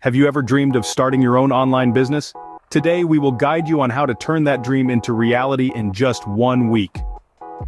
Have you ever dreamed of starting your own online business? Today we will guide you on how to turn that dream into reality in just 1 week.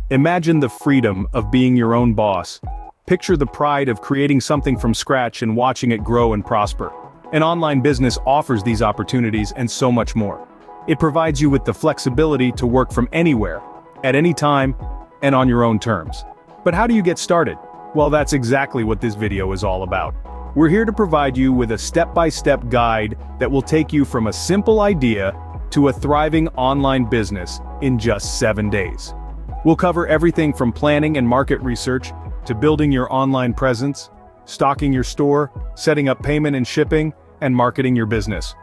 Imagine the freedom of being your own boss. Picture the pride of creating something from scratch and watching it grow and prosper. An online business offers these opportunities and so much more. It provides you with the flexibility to work from anywhere, at any time, and on your own terms. But how do you get started? Well, that's exactly what this video is all about. We're here to provide you with a step-by-step guide that will take you from a simple idea to a thriving online business in just 7 days. We'll cover everything from planning and market research to building your online presence, stocking your store, setting up payment and shipping, and marketing your business.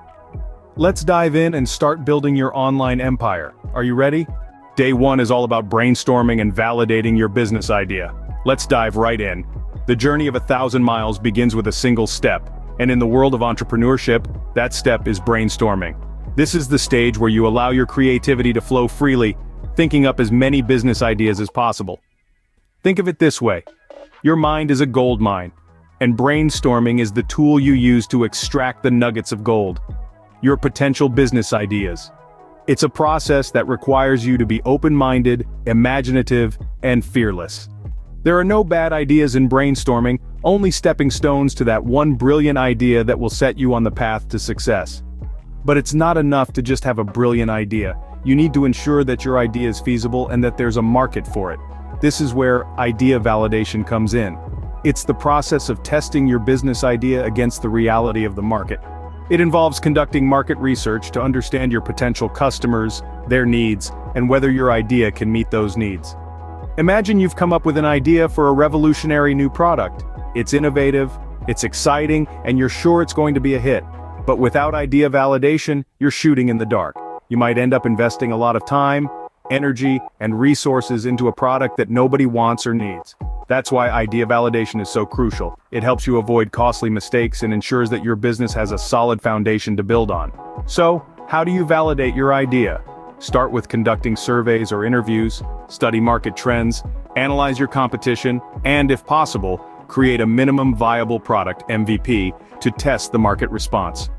Let's dive in and start building your online empire. Are you ready? Day 1 is all about brainstorming and validating your business idea. Let's dive right in. The journey of 1,000 miles begins with a single step, and in the world of entrepreneurship, that step is brainstorming. This is the stage where you allow your creativity to flow freely, thinking up as many business ideas as possible. Think of it this way. Your mind is a gold mine, and brainstorming is the tool you use to extract the nuggets of gold. Your potential business ideas. It's a process that requires you to be open-minded, imaginative, and fearless. There are no bad ideas in brainstorming, only stepping stones to that one brilliant idea that will set you on the path to success. But it's not enough to just have a brilliant idea. You need to ensure that your idea is feasible and that there's a market for it. This is where idea validation comes in. It's the process of testing your business idea against the reality of the market. It involves conducting market research to understand your potential customers, their needs, and whether your idea can meet those needs. Imagine you've come up with an idea for a revolutionary new product. It's innovative, it's exciting, and you're sure it's going to be a hit. But without idea validation, you're shooting in the dark. You might end up investing a lot of time, energy, and resources into a product that nobody wants or needs. That's why idea validation is so crucial. It helps you avoid costly mistakes and ensures that your business has a solid foundation to build on. So, how do you validate your idea? Start with conducting surveys or interviews, study market trends, analyze your competition, and if possible, create a minimum viable product (MVP) to test the market response.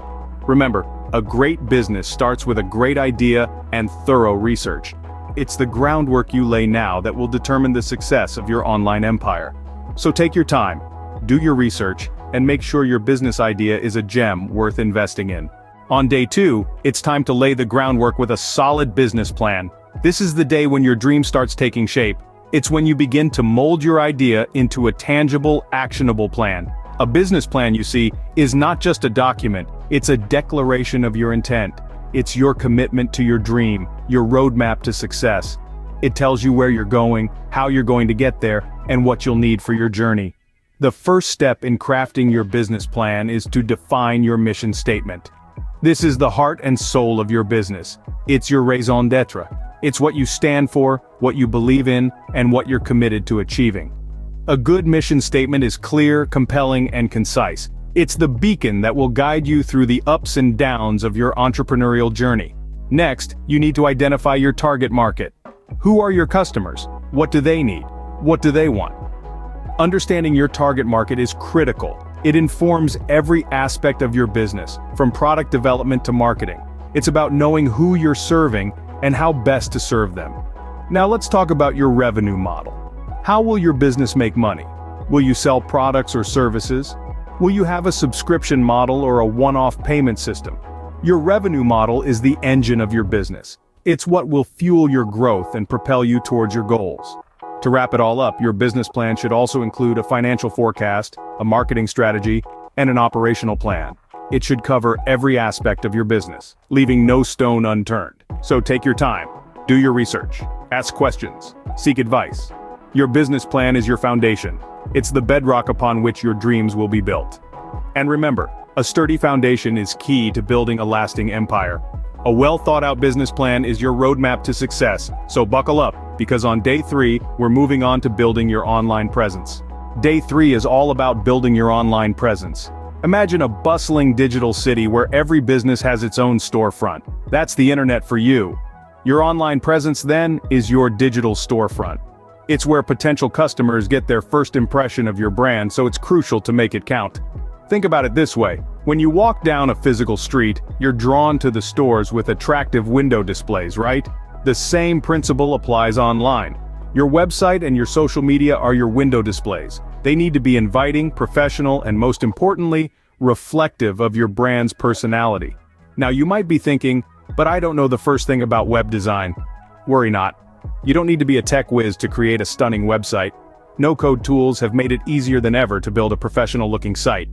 Remember, a great business starts with a great idea and thorough research. It's the groundwork you lay now that will determine the success of your online empire. So take your time, do your research, and make sure your business idea is a gem worth investing in. On day 2, it's time to lay the groundwork with a solid business plan. This is the day when your dream starts taking shape. It's when you begin to mold your idea into a tangible, actionable plan. A business plan, you see, is not just a document, it's a declaration of your intent. It's your commitment to your dream, your roadmap to success. It tells you where you're going, how you're going to get there, and what you'll need for your journey. The first step in crafting your business plan is to define your mission statement. This is the heart and soul of your business. It's your raison d'être. It's what you stand for, what you believe in, and what you're committed to achieving. A good mission statement is clear, compelling, and concise. It's the beacon that will guide you through the ups and downs of your entrepreneurial journey. Next, you need to identify your target market. Who are your customers? What do they need? What do they want? Understanding your target market is critical. It informs every aspect of your business, from product development to marketing. It's about knowing who you're serving and how best to serve them. Now let's talk about your revenue model. How will your business make money? Will you sell products or services? Will you have a subscription model or a one-off payment system? Your revenue model is the engine of your business. It's what will fuel your growth and propel you towards your goals. To wrap it all up, your business plan should also include a financial forecast, a marketing strategy, and an operational plan. It should cover every aspect of your business, leaving no stone unturned. So take your time, do your research, ask questions, seek advice. Your business plan is your foundation. It's the bedrock upon which your dreams will be built. And remember, a sturdy foundation is key to building a lasting empire. A well-thought-out business plan is your roadmap to success, so buckle up, because on day 3, we're moving on to building your online presence. Day 3 is all about building your online presence. Imagine a bustling digital city where every business has its own storefront. That's the internet for you. Your online presence, then, is your digital storefront. It's where potential customers get their first impression of your brand, so it's crucial to make it count. Think about it this way. When you walk down a physical street, you're drawn to the stores with attractive window displays, right? The same principle applies online. Your website and your social media are your window displays. They need to be inviting, professional, and most importantly, reflective of your brand's personality. Now you might be thinking, but I don't know the first thing about web design. Worry not. You don't need to be a tech whiz to create a stunning website. No-code tools have made it easier than ever to build a professional-looking site.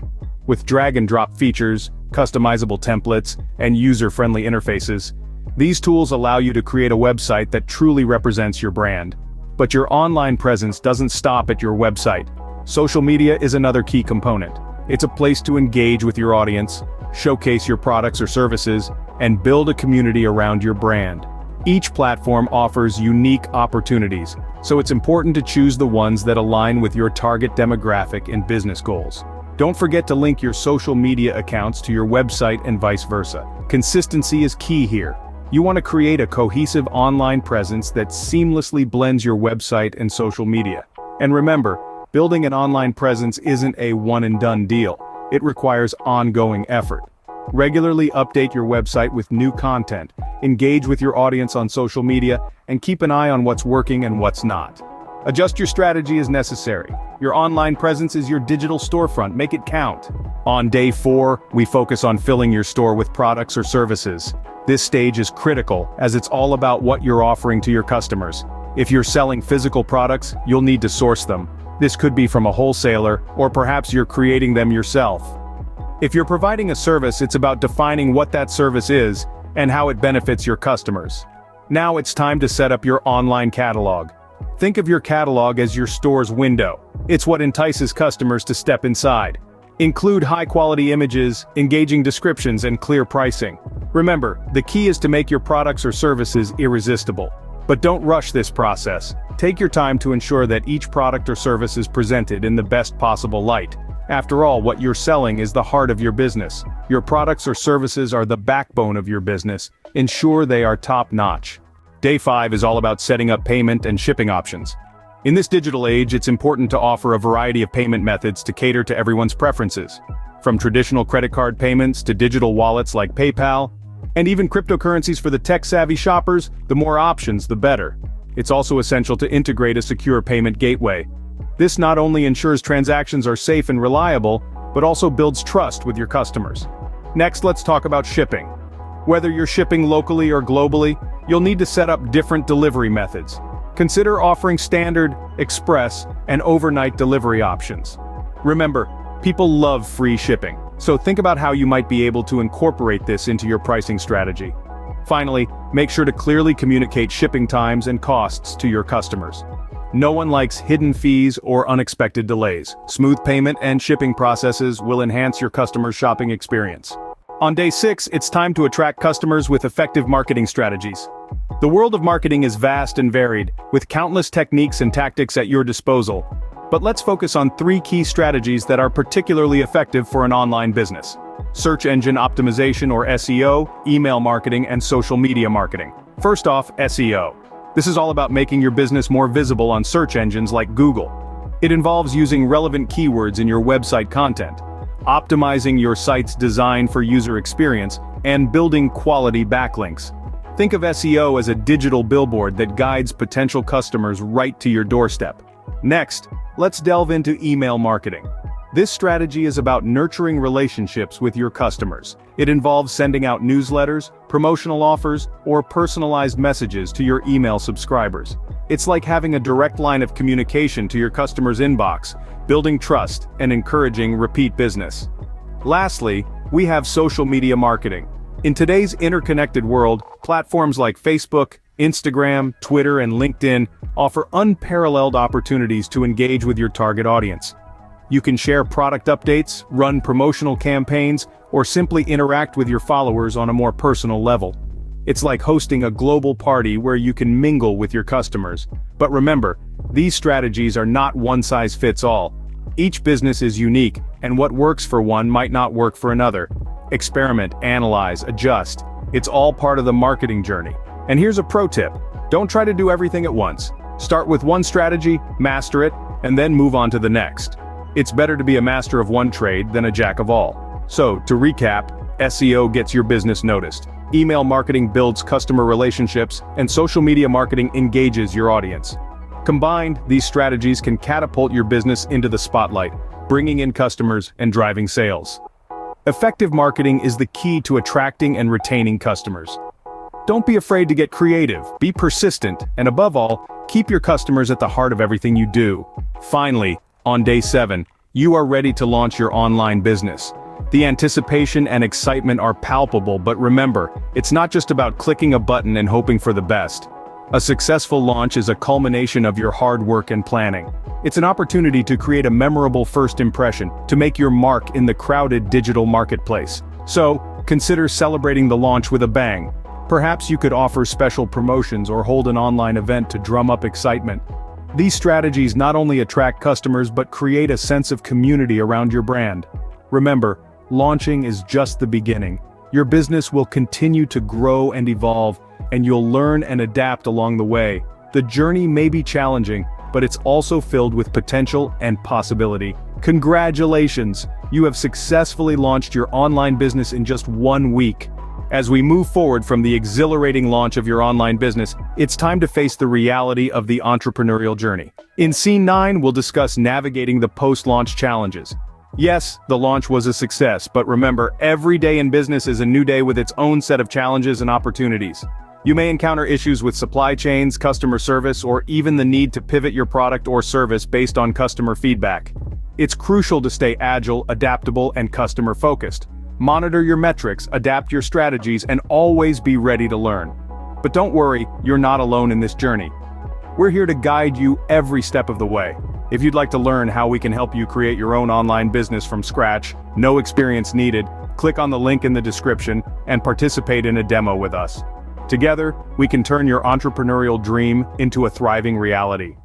With drag-and-drop features, customizable templates, and user-friendly interfaces, these tools allow you to create a website that truly represents your brand. But your online presence doesn't stop at your website. Social media is another key component. It's a place to engage with your audience, showcase your products or services, and build a community around your brand. Each platform offers unique opportunities, so it's important to choose the ones that align with your target demographic and business goals. Don't forget to link your social media accounts to your website and vice versa. Consistency is key here. You want to create a cohesive online presence that seamlessly blends your website and social media. And remember, building an online presence isn't a one-and-done deal. It requires ongoing effort. Regularly update your website with new content, engage with your audience on social media, and keep an eye on what's working and what's not. Adjust your strategy as necessary. Your online presence is your digital storefront, make it count. On day 4, we focus on filling your store with products or services. This stage is critical, as it's all about what you're offering to your customers. If you're selling physical products, you'll need to source them. This could be from a wholesaler, or perhaps you're creating them yourself. If you're providing a service, it's about defining what that service is, and how it benefits your customers. Now it's time to set up your online catalog. Think of your catalog as your store's window. It's what entices customers to step inside. Include high-quality images, engaging descriptions, and clear pricing. Remember, the key is to make your products or services irresistible. But don't rush this process. Take your time to ensure that each product or service is presented in the best possible light. After all, what you're selling is the heart of your business. Your products or services are the backbone of your business. Ensure they are top-notch. Day 5 is all about setting up payment and shipping options. In this digital age, it's important to offer a variety of payment methods to cater to everyone's preferences. From traditional credit card payments to digital wallets like PayPal, and even cryptocurrencies for the tech-savvy shoppers, the more options, the better. It's also essential to integrate a secure payment gateway. This not only ensures transactions are safe and reliable, but also builds trust with your customers. Next, let's talk about shipping. Whether you're shipping locally or globally, you'll need to set up different delivery methods. Consider offering standard, express, and overnight delivery options. Remember, people love free shipping, so think about how you might be able to incorporate this into your pricing strategy. Finally, make sure to clearly communicate shipping times and costs to your customers. No one likes hidden fees or unexpected delays. Smooth payment and shipping processes will enhance your customers' shopping experience. On day 6, it's time to attract customers with effective marketing strategies. The world of marketing is vast and varied, with countless techniques and tactics at your disposal. But let's focus on 3 key strategies that are particularly effective for an online business. Search engine optimization or SEO, email marketing, and social media marketing. First off, SEO. This is all about making your business more visible on search engines like Google. It involves using relevant keywords in your website content, optimizing your site's design for user experience, and building quality backlinks. Think of SEO as a digital billboard that guides potential customers right to your doorstep. Next, let's delve into email marketing. This strategy is about nurturing relationships with your customers. It involves sending out newsletters, promotional offers, or personalized messages to your email subscribers. It's like having a direct line of communication to your customer's inbox, building trust and encouraging repeat business. Lastly, we have social media marketing. In today's interconnected world, platforms like Facebook, Instagram, Twitter, and LinkedIn offer unparalleled opportunities to engage with your target audience. You can share product updates, run promotional campaigns, or simply interact with your followers on a more personal level. It's like hosting a global party where you can mingle with your customers. But remember, these strategies are not one-size-fits-all. Each business is unique, and what works for one might not work for another. Experiment, analyze, adjust. It's all part of the marketing journey. And here's a pro tip. Don't try to do everything at once. Start with one strategy, master it, and then move on to the next. It's better to be a master of one trade than a jack of all. So, to recap, SEO gets your business noticed. Email marketing builds customer relationships, and social media marketing engages your audience. Combined, these strategies can catapult your business into the spotlight, bringing in customers and driving sales. Effective marketing is the key to attracting and retaining customers. Don't be afraid to get creative, be persistent, and above all, keep your customers at the heart of everything you do. Finally, on day 7, you are ready to launch your online business. The anticipation and excitement are palpable, but remember, it's not just about clicking a button and hoping for the best. A successful launch is a culmination of your hard work and planning. It's an opportunity to create a memorable first impression, to make your mark in the crowded digital marketplace. So, consider celebrating the launch with a bang. Perhaps you could offer special promotions or hold an online event to drum up excitement. These strategies not only attract customers but create a sense of community around your brand. Remember, launching is just the beginning. Your business will continue to grow and evolve, and you'll learn and adapt along the way. The journey may be challenging, but it's also filled with potential and possibility. Congratulations! You have successfully launched your online business in just 1 week. As we move forward from the exhilarating launch of your online business, it's time to face the reality of the entrepreneurial journey. In Scene 9, we'll discuss navigating the post-launch challenges. Yes, the launch was a success, but remember, every day in business is a new day with its own set of challenges and opportunities. You may encounter issues with supply chains, customer service, or even the need to pivot your product or service based on customer feedback. It's crucial to stay agile, adaptable, and customer-focused. Monitor your metrics, adapt your strategies, and always be ready to learn. But don't worry, you're not alone in this journey. We're here to guide you every step of the way. If you'd like to learn how we can help you create your own online business from scratch, no experience needed, click on the link in the description and participate in a demo with us. Together, we can turn your entrepreneurial dream into a thriving reality.